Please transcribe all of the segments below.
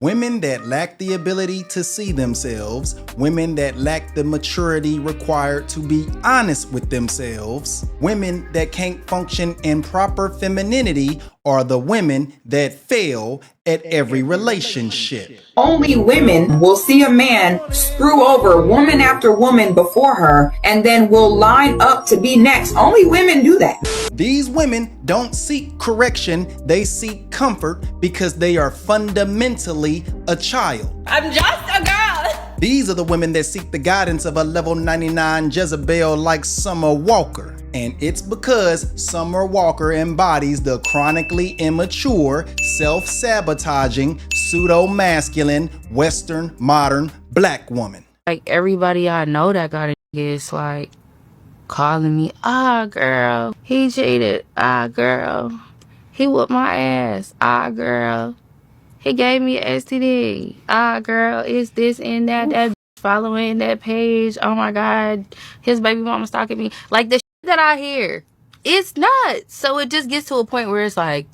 Women that lack the ability to see themselves, women that lack the maturity required to be honest with themselves, women that can't function in proper femininity are the women that fail at every relationship. Only women will see a man screw over woman after woman before her and then will line up to be next. Only women do that. These women don't seek correction, they seek comfort because they are fundamentally a child. I'm just a girl. These are the women that seek the guidance of a level 99 Jezebel like Summer Walker. And it's because Summer Walker embodies the chronically immature, self-sabotaging, pseudo-masculine, Western, modern, black woman. Like everybody I know that got a nigga is like calling me, girl, he cheated, girl, he whooped my ass, girl, he gave me an STD, girl, it's this and that following that page, oh my god, his baby mama stalking me. Like the shit that I hear, it's nuts. So it just gets to a point where it's like,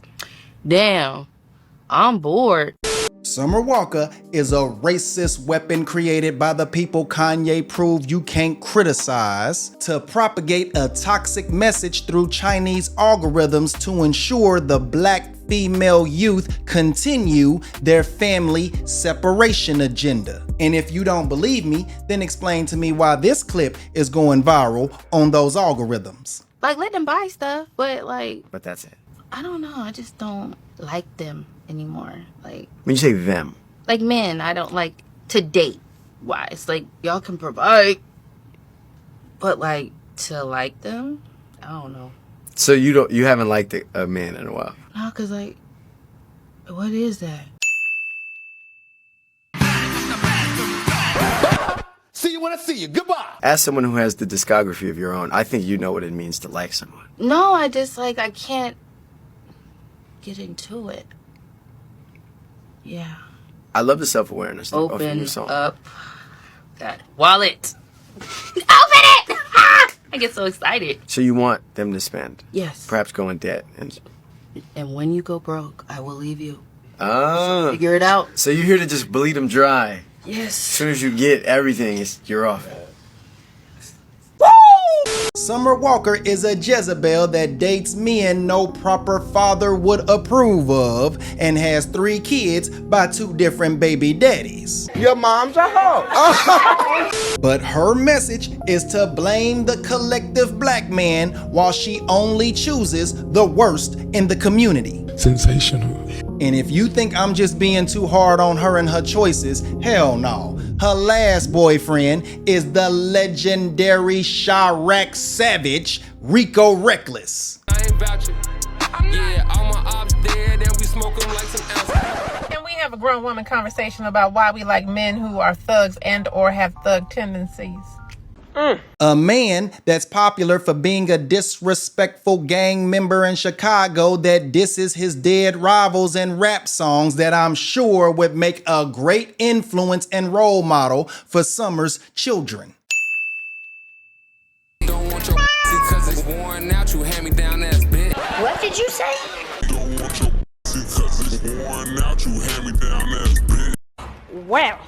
damn, I'm bored. Summer Walker is a racist weapon created by the people Kanye proved you can't criticize to propagate a toxic message through Chinese algorithms to ensure the black female youth continue their family separation agenda. And if you don't believe me, then explain to me why this clip is going viral on those algorithms. Like, let them buy stuff, but that's it. I don't know, I just don't like them anymore. Like, When you say them, like men, I don't like to date wise. Like, y'all can provide, but like to like them, I don't know. so you haven't liked a man in a while. No, cause like, what is that? See you when I see you. Goodbye. As someone who has the discography of your own, I think you know what it means to like someone. No, I just like, I can't get into it. Yeah. I love the self-awareness of your Open song. up that wallet. Open it! I get so excited. So you want them to spend, Yes. perhaps go in debt, And when you go broke, I will leave you. Ah, Figure it out. so you're here to just bleed them dry. As Yes. soon as you get everything, you're off. Summer Walker is a Jezebel that dates men no proper father would approve of and has 3 kids by 2 different baby daddies. Your mom's a hoe. But her message is to blame the collective black man while she only chooses the worst in the community. Sensational. And if you think I'm just being too hard on her and her choices, hell no. Her last boyfriend is the legendary Chirac Savage, Rico Reckless. I ain't vouching. Yeah, all my ops dead and we smoke them like some else. Can we have a grown woman conversation about why we like men who are thugs and or have thug tendencies? A man that's popular for being a disrespectful gang member in Chicago that disses his dead rivals in rap songs that I'm sure would make a great influence and role model for Summer's children. Don't want your cause it's worn out, you hand me down that bitch. What did you say? Don't want your cause it's worn out, you hand me down that bitch. Well.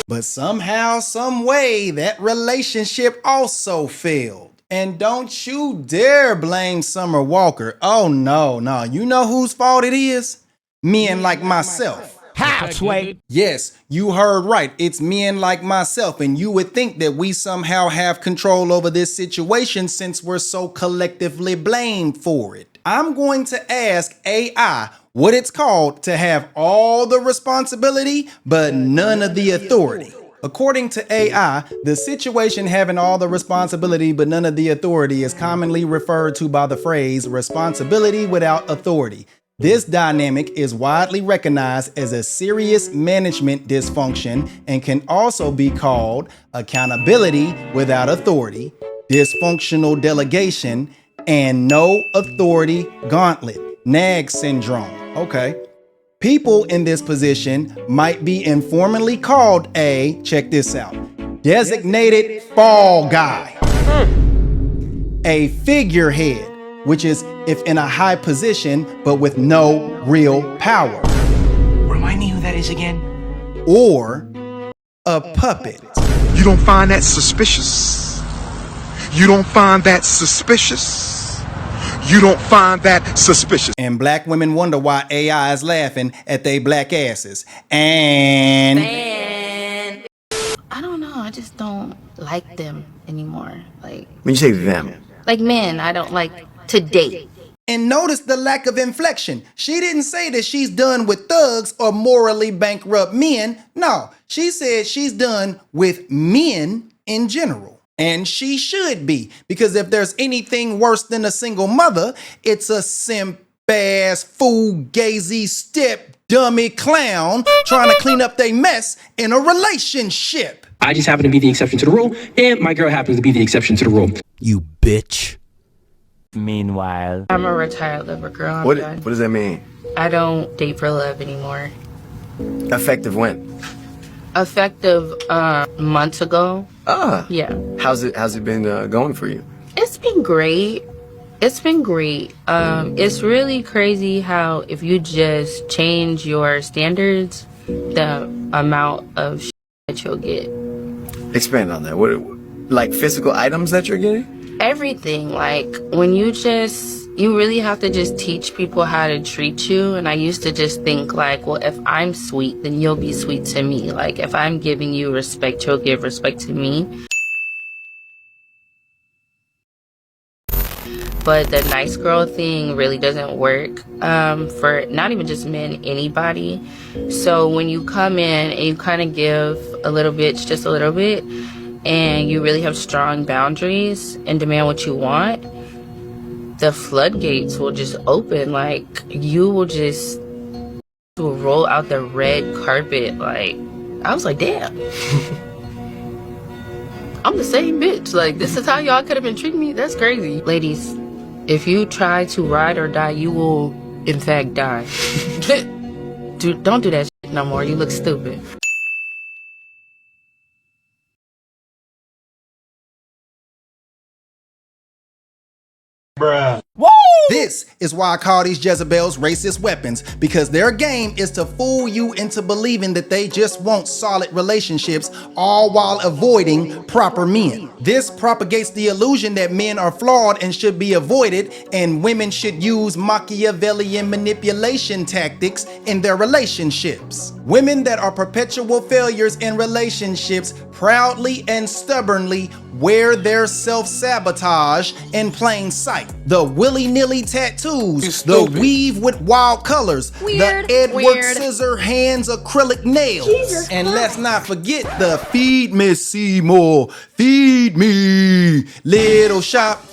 But somehow, some way, that relationship also failed. And don't you dare blame Summer Walker. Oh no, you know whose fault it is? Men like myself. How, Sway? Yes, you heard right. It's men like myself. And you would think that we somehow have control over this situation since we're so collectively blamed for it. I'm going to ask AI what it's called to have all the responsibility, but none of the authority. According to AI, the situation having all the responsibility but none of the authority is commonly referred to by the phrase responsibility without authority. This dynamic is widely recognized as a serious management dysfunction and can also be called accountability without authority, dysfunctional delegation, and no authority gauntlet, NAG syndrome. Okay. People in this position might be informally called a, check this out, designated fall guy, a figurehead, which is if in a high position but with no real power. Remind me who that is again. Or a puppet. You don't find that suspicious? You don't find that suspicious? You don't find that suspicious? And black women wonder why AI is laughing at they black asses. And I don't know. I just don't like them anymore. Like When you say them, men, I don't like to date. And notice the lack of inflection. She didn't say that she's done with thugs or morally bankrupt men. No, she said she's done with men in general. And she should be, because if there's anything worse than a single mother, it's a simp-ass, fugazi, step, dummy clown trying to clean up their mess in a relationship. I just happen to be the exception to the rule, and my girl happens to be the exception to the rule. You bitch. Meanwhile, I'm a retired lover girl. I'm what done. does that mean? I don't date for love anymore. Effective when? Effective months ago. Yeah. How's it been going for you? It's been great. It's been great. It's really crazy how if you just change your standards, the amount of shit that you'll get. Expand on that. What, like physical items that you're getting? Everything. Like when you really have to just teach people how to treat you. And I used to just think like, well, if I'm sweet, then you'll be sweet to me. Like if I'm giving you respect, you'll give respect to me. But the nice girl thing really doesn't work for not even just men, anybody. So when you come in and you kind of give a little bit, just a little bit, and you really have strong boundaries and demand what you want, the floodgates will just open. Like you will roll out the red carpet. Like I was like, damn. I'm the same bitch. Like this is how y'all could have been treating me? That's crazy. Ladies, if you try to ride or die, you will in fact die. Don't do that shit no more. You look stupid. This is why I call these Jezebels racist weapons, because their game is to fool you into believing that they just want solid relationships, all while avoiding proper men. This propagates the illusion that men are flawed and should be avoided, and women should use Machiavellian manipulation tactics in their relationships. Women that are perpetual failures in relationships proudly and stubbornly wear their self-sabotage in plain sight. The willy-nilly tattoos, the weave with wild colors, the Edward Scissorhands acrylic nails. And let's not forget the feed me Seymour, feed me, little shop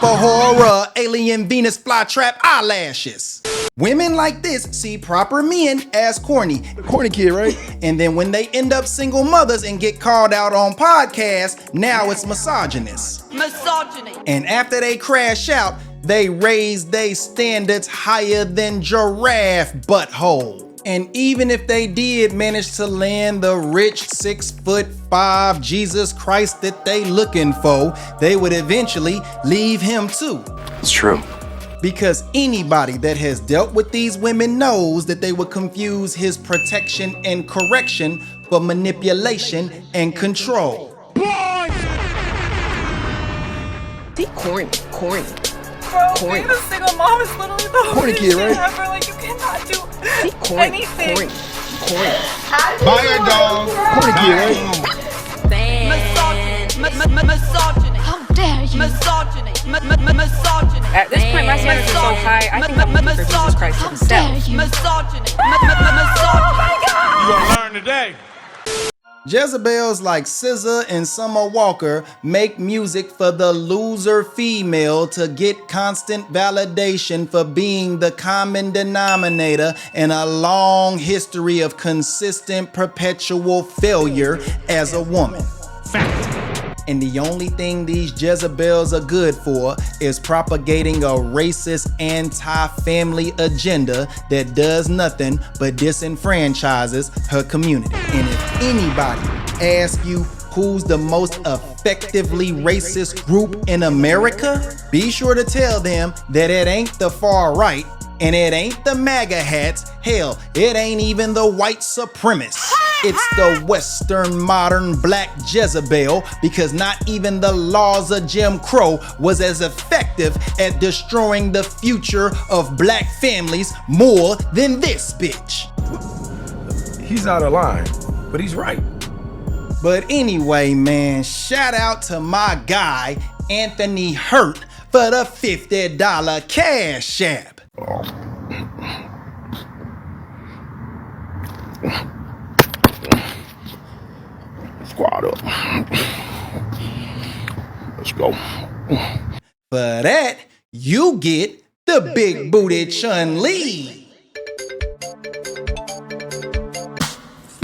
of horror, alien Venus flytrap eyelashes. Women like this see proper men as corny. Corny kid, right? And then when they end up single mothers and get called out on podcasts, now it's misogynist. Misogyny. And after they crash out, they raise their standards higher than giraffe butthole. And even if they did manage to land the rich 6'5" Jesus Christ that they looking for, they would eventually leave him too. It's true. Because anybody that has dealt with these women knows that they would confuse his protection and correction for manipulation and control. See, corny. Bro, being a single mom is literally the hardest shit right? ever. Like, you cannot do anything. Buy a dog. Corny kid, right? Misogyny. How dare you? Misogyny. Misogyny. At this point, my standards are so high, I think I'm looking for Jesus Christ himself. Misogyny. Oh my God! You gonna learn today. Jezebels like SZA and Summer Walker make music for the loser female to get constant validation for being the common denominator in a long history of consistent perpetual failure as a woman. Fact. And the only thing these Jezebels are good for is propagating a racist anti-family agenda that does nothing but disenfranchises her community. And if anybody asks you who's the most effectively racist group in America? Be sure to tell them that it ain't the far right, and it ain't the MAGA hats. Hell, it ain't even the white supremacists. It's the Western modern black Jezebel, because not even the laws of Jim Crow was as effective at destroying the future of black families more than this bitch. He's out of line, but he's right. But anyway, man, shout out to my guy, Anthony Hurt, for the $50 cash app. Squad up. Let's go. For that, you get the big booty Chun-Li.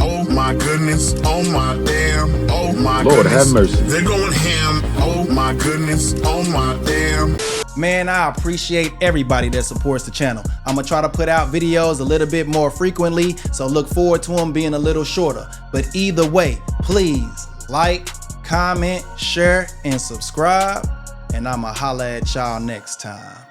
Oh my goodness, oh my damn, oh my Lord, goodness. have mercy. They're going ham, oh my goodness, oh my damn. Man, I appreciate everybody that supports the channel. I'm gonna try to put out videos a little bit more frequently, so look forward to them being a little shorter. But either way, please like, comment, share, and subscribe, and I'ma holla at y'all next time.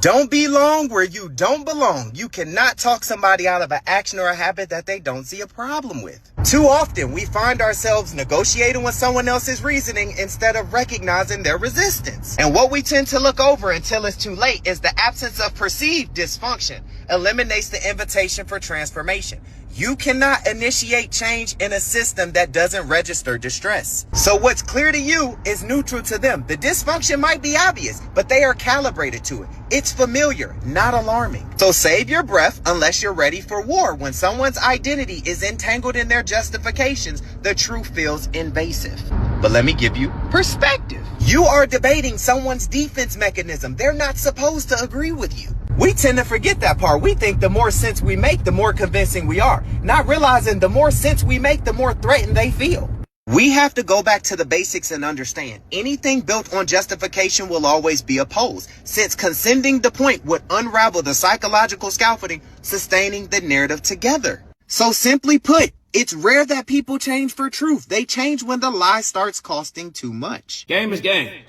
Don't belong where you don't belong. You cannot talk somebody out of an action or a habit that they don't see a problem with. Too often, we find ourselves negotiating with someone else's reasoning instead of recognizing their resistance. And what we tend to look over until it's too late is the absence of perceived dysfunction eliminates the invitation for transformation. You cannot initiate change in a system that doesn't register distress. So what's clear to you is neutral to them. The dysfunction might be obvious, but they are calibrated to it. It's familiar, not alarming. So save your breath unless you're ready for war. When someone's identity is entangled in their justifications, the truth feels invasive. But let me give you perspective. You are debating someone's defense mechanism. They're not supposed to agree with you. We tend to forget that part. We think the more sense we make, the more convincing we are. Not realizing the more sense we make, the more threatened they feel. We have to go back to the basics and understand anything built on justification will always be opposed, since conceding the point would unravel the psychological scaffolding sustaining the narrative together. So simply put, it's rare that people change for truth. They change when the lie starts costing too much. Game is game.